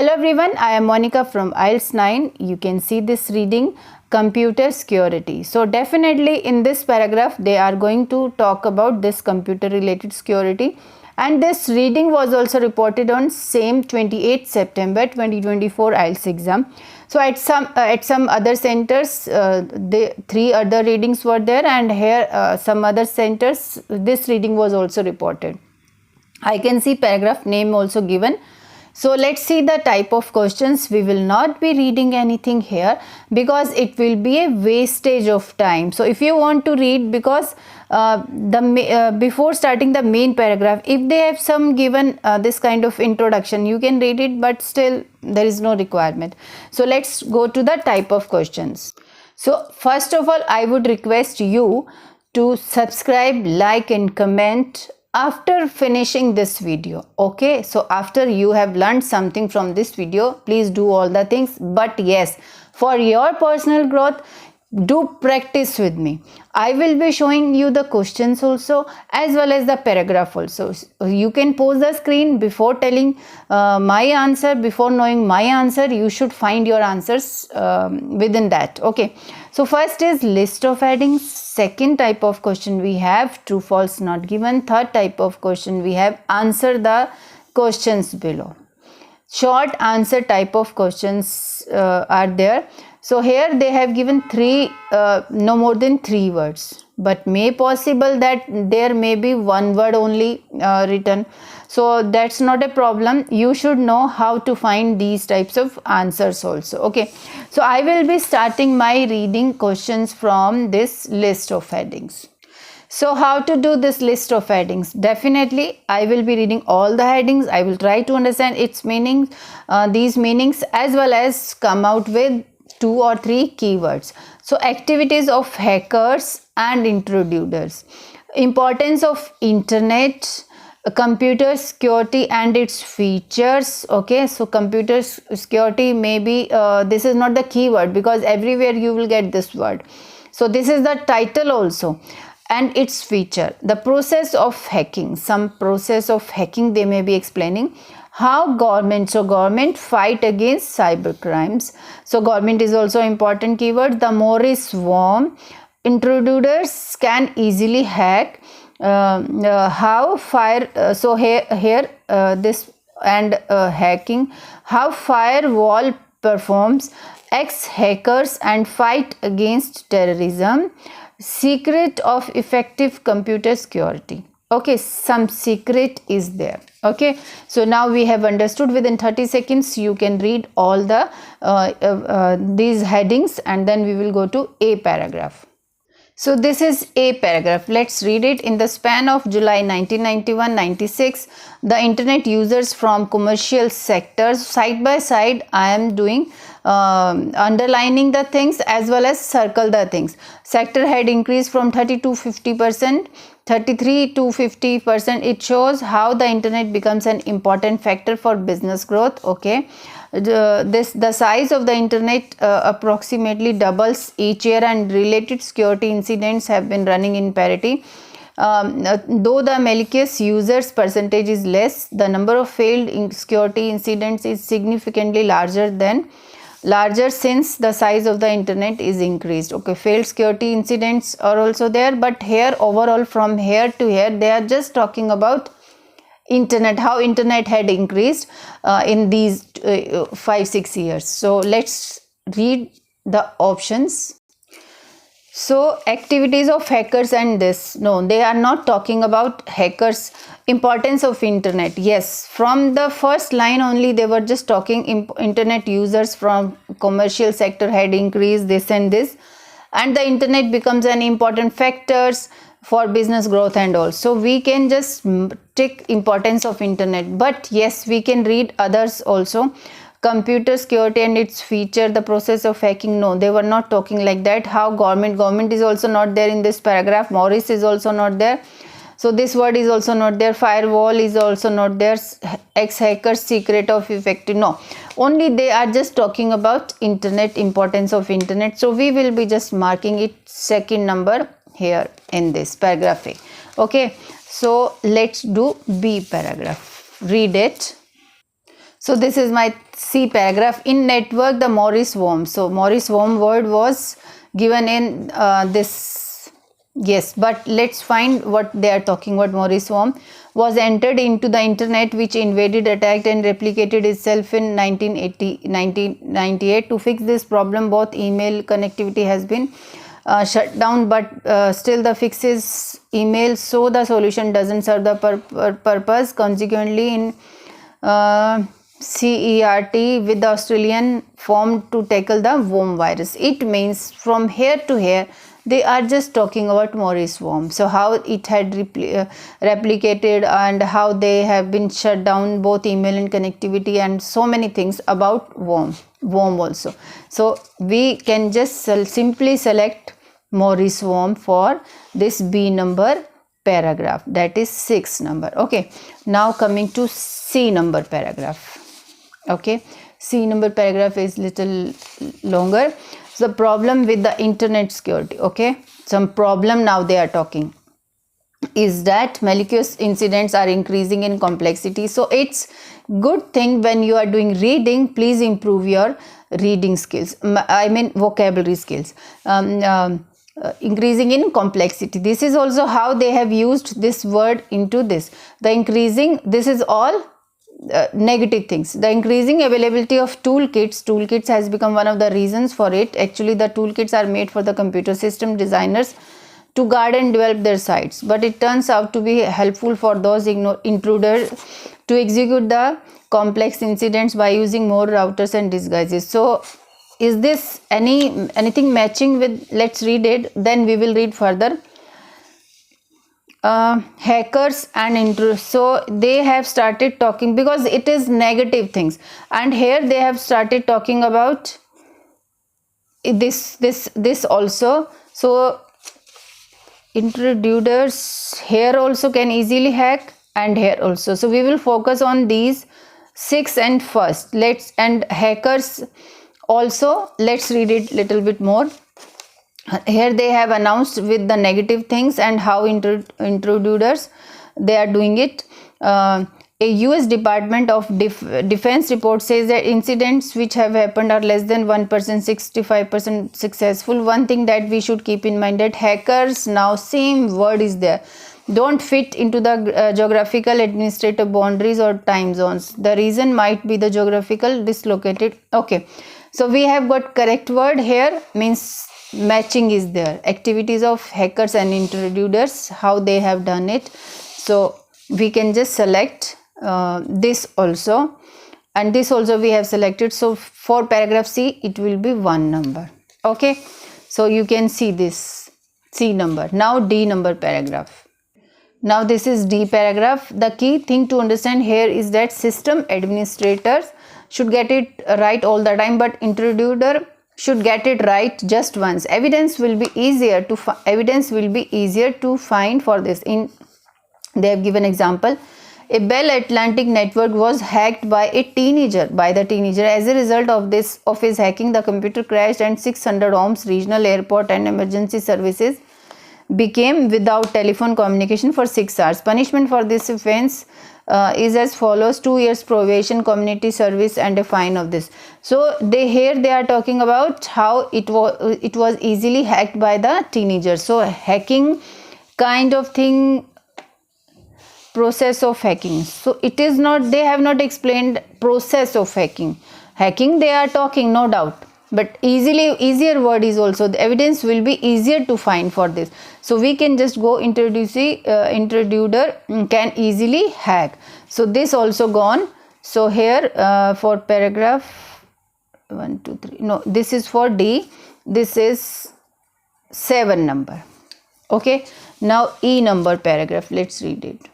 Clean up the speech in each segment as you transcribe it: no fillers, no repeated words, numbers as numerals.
Hello everyone, I am Monika from IELTS 9. You can see this reading, computer security. So definitely in this paragraph they are going to talk about this computer related security, and this reading was also reported on same 28 September 2024 IELTS exam. So at some other centers the 3 other readings were there, and here some other centers this reading was also reported. I can see paragraph name also given. So let's see the type of questions. We will not be reading anything here because it will be a wastage of time. So if you want to read, because before starting the main paragraph, if they have some given this kind of introduction, you can read it, but still there is no requirement. So let's go to the type of questions. So first of all, I would request you to subscribe, like and comment after finishing this video. Okay, so after you have learned something from this video, please do all the things. But yes, for your personal growth, do practice with me. I will be showing you the questions also, as well as the paragraph also. You can pause the screen before telling my answer. Before knowing my answer, you should find your answers within that. Okay, so first is list of headings. Second type of question we have true false not given. Third type of question we have answer the questions below. Short answer type of questions are there. So here they have given no more than 3 words, but may possible that there may be 1 word only written. So that's not a problem. You should know how to find these types of answers also. Okay, so I will be starting my reading questions from this list of headings. So how to do this list of headings? Definitely I will be reading all the headings. I will try to understand its meaning, these meanings, as well as come out with 2 or 3 keywords. So activities of hackers and intruders, importance of internet, computer security and its features. Okay, so computer security, maybe this is not the keyword because everywhere you will get this word. So this is the title also, and its feature. The process of hacking, some process of hacking they may be explaining. How government fight against cyber crimes. So government is also important keyword. The Morris worm, intruders can easily hack. How fire, so here this and hacking. How firewall performs, ex-hackers and fight against terrorism. Secret of effective computer security. Okay, some secret is there. Okay, so now we have understood. Within 30 seconds you can read all the these headings, and then we will go to a paragraph. So this is a paragraph. Let's read it. In the span of July 1991-96, the internet users from commercial sectors, side by side I am doing underlining the things as well as circle the things. Sector had increased from 30 to 50%, 33 to 50%. It shows how the internet becomes an important factor for business growth. Okay, the size of the internet approximately doubles each year, and related security incidents have been running in parity. Though the malicious users percentage is less, the number of failed security incidents is significantly larger since the size of the internet is increased. Okay, failed security incidents are also there, but here overall from here to here they are just talking about internet, how internet had increased in these 5-6 years. So let's read the options. So activities of hackers and this, no, they are not talking about hackers. Importance of internet, yes, from the first line only they were just talking internet users from commercial sector had increased this and this, and the internet becomes an important factors for business growth and all. So we can just take importance of internet, but yes, we can read others also. Computer security and its feature, the process of hacking, no, they were not talking like that. How government is also not there in this paragraph. Morris is also not there, so this word is also not there. Firewall is also not there. Ex-hacker, secret of effective, no, only they are just talking about internet, importance of internet. So we will be just marking it second number here in this paragraph A. Okay, so let's do B paragraph. Read it. So this is my C paragraph. In network, the Morris worm. So Morris worm word was given in this. Yes, but let's find what they are talking about. Morris worm was entered into the internet, which invaded, attacked and replicated itself in 1998. To fix this problem, both email connectivity has been shut down, but still the fix is email, so the solution doesn't serve the purpose. Consequently, in CERT with the Australian formed to tackle the worm virus. It means from here to here they are just talking about Morris worm. So how it had replicated and how they have been shut down, both email and connectivity, and so many things about worm also. So we can just simply select Morris worm for this B number paragraph, that is 6 number. Okay, now coming to C number paragraph. Okay, C number paragraph is little longer. So the problem with the internet security. Okay, some problem now they are talking is that malicious incidents are increasing in complexity. So it's good thing when you are doing reading, please improve your reading skills, I mean vocabulary skills. Increasing in complexity, this is also how they have used this word into this. The increasing, this is all negative things. The increasing availability of toolkits has become one of the reasons for it. Actually, the toolkits are made for the computer system designers to guard and develop their sites, but it turns out to be helpful for those intruders to execute the complex incidents by using more routers and disguises. So is this anything matching with, let's read it, then we will read further. Hackers and intruders, so they have started talking, because it is negative things, and here they have started talking about this also. So intruders here also can easily hack, and here also. So we will focus on these 6 and first. And hackers also, let's read it little bit more. Here they have announced with the negative things and how intruders they are doing it. A US Department of Defense report says that incidents which have happened are less than 1%, 65% successful. One thing that we should keep in mind, that hackers, now same word is there, don't fit into the geographical administrative boundaries or time zones. The reason might be the geographical dislocated. Okay, so we have got correct word here, means matching is there. Activities of hackers and intruders, how they have done it. So we can just select this also, and this also we have selected. So for paragraph C it will be 1 number. Okay, so you can see this C number. Now D number paragraph. Now this is D paragraph. The key thing to understand here is that system administrators should get it right all the time, but intruder should get it right just once. Evidence will be easier to find for this. They have given example. A Bell Atlantic network was hacked by the teenager. As a result of his hacking, the computer crashed and 600 homes, regional airport and emergency services became without telephone communication for 6 hours. Punishment for this offense is as follows: 2 years probation, community service, and a fine of this. So here they are talking about how it was easily hacked by the teenager. So hacking kind of thing, process of hacking. So it is not, they have not explained process of hacking. Hacking they are talking, no doubt, but easier word is also, the evidence will be easier to find for this. So we can just go intruder can easily hack. So this also gone. So here for paragraph 1 2 3, no, this is for D, this is 7 number. Okay, now E number paragraph, let's read it.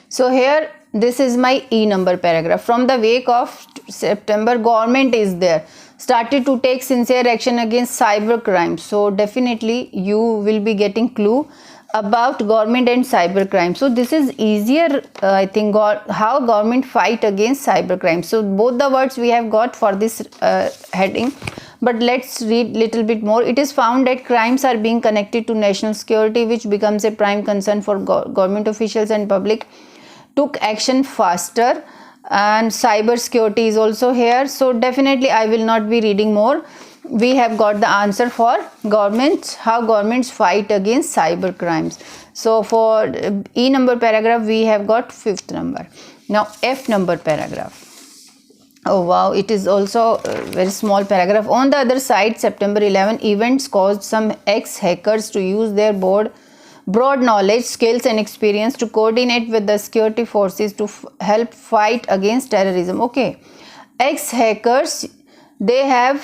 So here this is my E number paragraph. From the wake of September, government is there, started to take sincere action against cyber crime. So definitely you will be getting clue about government and cyber crime. So this is easier, I think, how government fight against cyber crime. So both the words we have got for this heading, but let's read little bit more. It is found that crimes are being connected to national security, which becomes a prime concern for government officials, and public took action faster and cyber security is also here. So definitely I will not be reading more. We have got the answer for governments, how governments fight against cyber crimes. So for E number paragraph we have got 5th number. Now F number paragraph. Oh wow, it is also a very small paragraph. On the other side, September 11 events caused some ex-hackers to use their broad knowledge, skills and experience to coordinate with the security forces to help fight against terrorism. Okay, ex-hackers, they have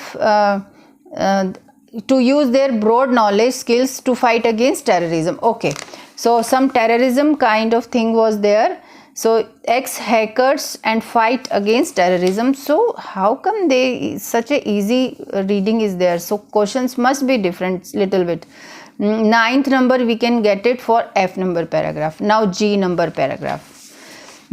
to use their broad knowledge, skills to fight against terrorism. Okay, so some terrorism kind of thing was there. So ex-hackers and fight against terrorism. So how come they such a easy reading is there? So questions must be different little bit. 9th number we can get it for F number paragraph. Now G number paragraph.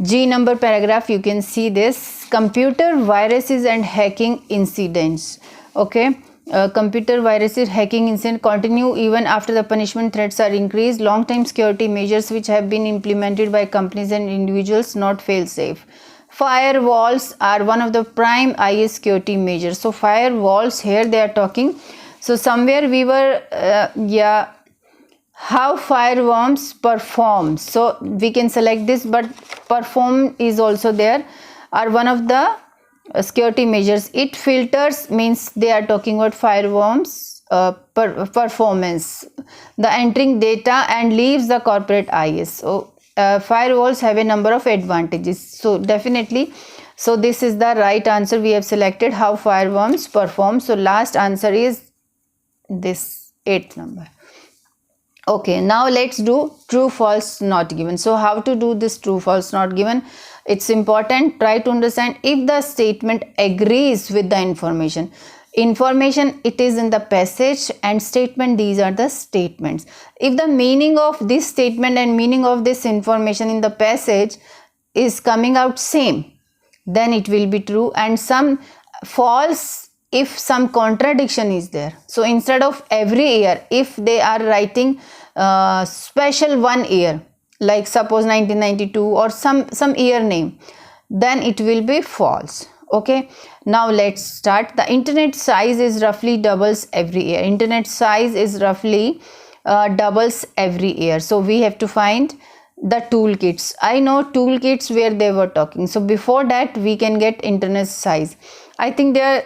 G number paragraph, you can see this: computer viruses and hacking incidents. Okay, computer viruses hacking incident continue even after the punishment threats are increased. Long-time security measures which have been implemented by companies and individuals not fail safe. Firewalls are one of the prime IS security measures. So firewalls, here they are talking. So somewhere we were how fireworms perform. So we can select this, but perform is also there, are one of the security measures. It filters, means they are talking about fireworms performance, the entering data and leaves the corporate IS. So firewalls have a number of advantages. So definitely, so this is the right answer we have selected, how fireworms perform. So last answer is this 8th number. Okay, now let's do true false not given. So how to do this true false not given? It's important, try to understand if the statement agrees with the information. Information, it is in the passage, and statement, these are the statements. If the meaning of this statement and meaning of this information in the passage is coming out same, then it will be true, and some false if some contradiction is there. So instead of every year, if they are writing special one year, like suppose 1992 or some year name, then it will be false. Okay, now let's start. The internet size is roughly doubles every year. Internet size is roughly doubles every year. So we have to find the toolkits. I know toolkits where they were talking. So before that we can get internet size. I think their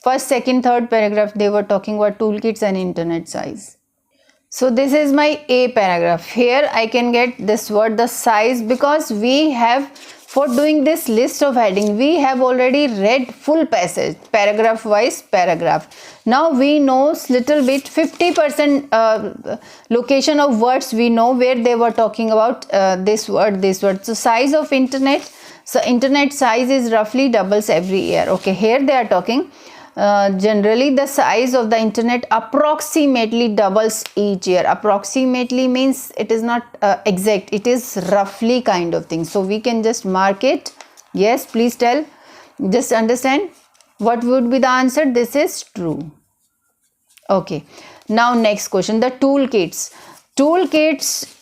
first, second, third paragraph they were talking about toolkits and internet size. So this is my A paragraph. Here I can get this word, the size, because we have, for doing this list of heading, we have already read full passage, paragraph wise paragraph. Now we know little bit, 50% location of words we know where they were talking about this word, this word. So size of internet, so internet size is roughly doubles every year. Okay, here they are talking generally the size of the internet approximately doubles each year. Approximately means it is not exact, it is roughly kind of thing. So we can just mark it. Yes, please tell, just understand what would be the answer. This is true. Okay, now next question, the toolkits. Toolkits,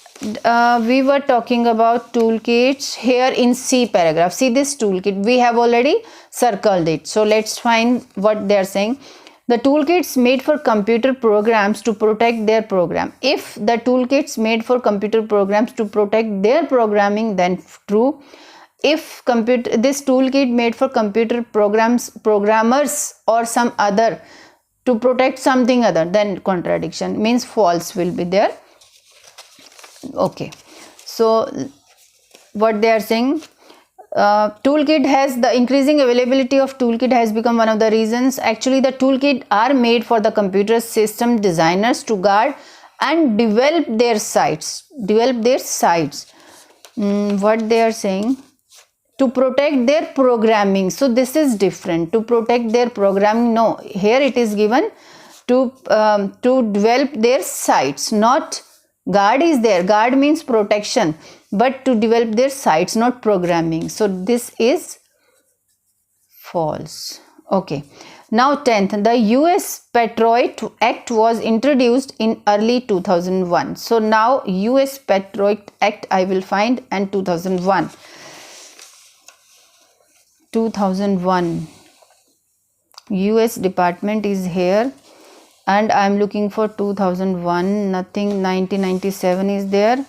we were talking about toolkits here in C paragraph. See this toolkit, we have already circled it. So let's find what they are saying. The toolkits made for computer programs to protect their program. If the toolkits made for computer programs to protect their programming, then true. If this toolkit made for computer programmers or some other to protect something other, then contradiction, means false will be there. Okay, so what they are saying, toolkit has, the increasing availability of toolkit has become one of the reasons. Actually the toolkit are made for the computer system designers to guard and develop their sites, what they are saying, to protect their programming. So this is different, to protect their programming. No, here it is given to develop their sites, not guard is there. Guard means protection, but to develop their sites, not programming. So this is false. Okay, now 10th, the US Patriot Act was introduced in early 2001. So now US Patriot Act I will find, and 2001. 2001. US department is here, and I am looking for 2001. Nothing. 1997 is there.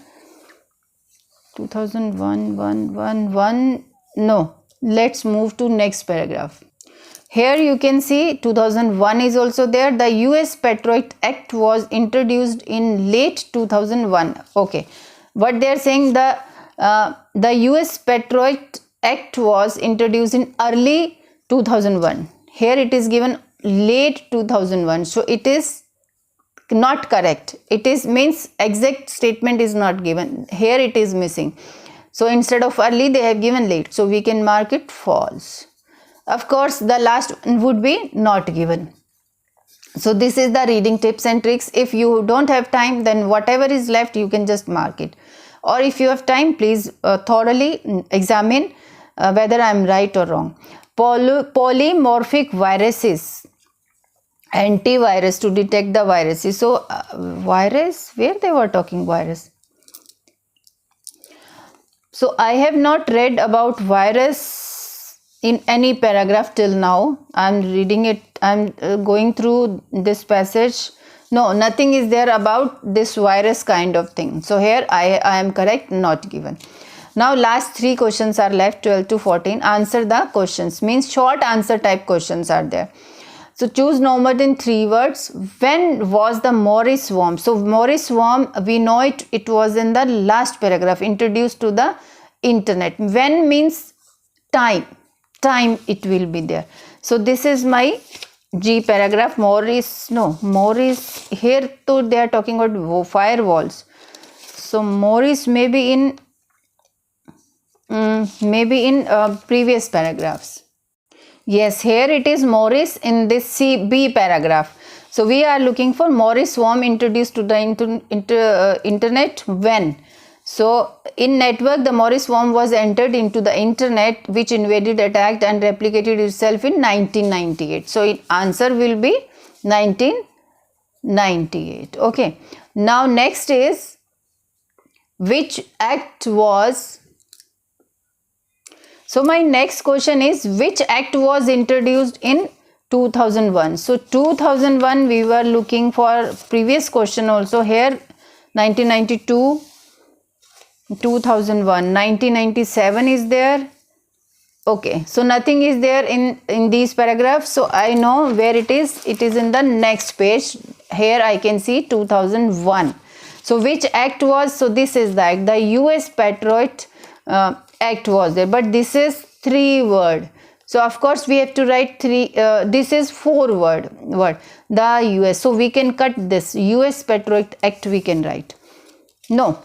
2001. No. Let's move to next paragraph. Here you can see 2001 is also there. The US Patriot Act was introduced in late 2001. Okay, what they are saying, the US Patriot Act was introduced in early 2001. Here it is given late 2001, so it is not correct. It is means exact statement is not given. Here it is missing. So instead of early they have given late. So we can mark it false. Of course, the last one would be not given. So this is the reading tips and tricks. If you don't have time, then whatever is left you can just mark it. Or if you have time, please thoroughly examine whether I am right or wrong. Polymorphic viruses. Antivirus to detect the viruses. So virus, where they were talking virus. So I have not read about virus in any paragraph till now. I am reading it. I am going through this passage. No, nothing is there about this virus kind of thing. So here I am correct, not given. Now last 3 questions are left, 12 to 14. Answer the questions. Means short answer type questions are there. So choose no more than 3 words. When was the Morris worm? So Morris worm, we know it. It was in the last paragraph, introduced to the internet. When means time. Time it will be there. So this is my G paragraph. Morris, no, Morris. Here too they are talking about firewalls. So Morris may be in previous paragraphs. Yes, here it is Morris in this B paragraph. So we are looking for Morris worm introduced to the internet when. So in network, the Morris worm was entered into the internet, which invaded, attacked and replicated itself in 1998. So answer will be 1998. Okay. Now next is, which act was. So my next question is, which act was introduced in 2001? So 2001 we were looking for previous question also. Here 1992, 2001, 1997 is there. Okay, so nothing is there in these paragraphs. So I know where it is. It is in the next page. Here I can see 2001. So which act was? So this is the act. The US Patriot Act was there, but this is 3 word. So of course we have to write 3. This is 4 word. The US. So we can cut this. US Patriot Act we can write. No.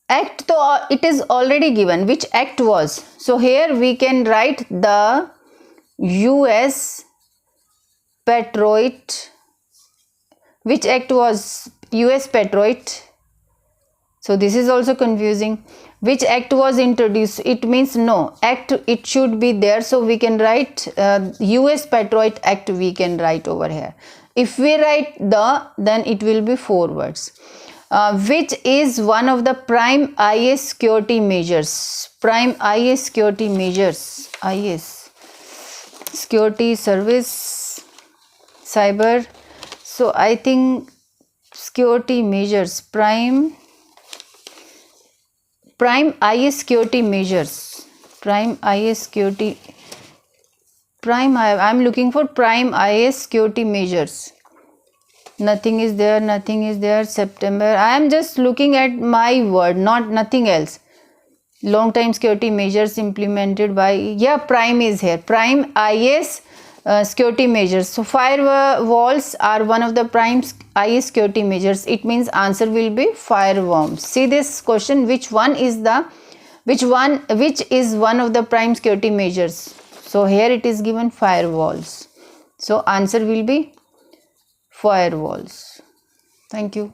Act though it is already given. Which act was? So here we can write the US Patriot. Which act was US Patriot? So this is also confusing. Which act was introduced? It means no act, it should be there. So we can write US Patriot Act we can write over here. If we write then it will be 4 words. Which is one of the prime IS security measures? Prime IS security measures. IS security service, cyber. So I think security measures, prime IS security measures. Prime IS security. I am looking for prime IS security measures. Nothing is there. Nothing is there. September. I am just looking at my word, nothing else. Long time security measures implemented by. Yeah, prime is here. Prime IS security measures. So firewalls are one of the prime IS security measures. It means answer will be fireworms. See this question, which is one of the prime security measures? So here it is given firewalls. So answer will be firewalls. Thank you.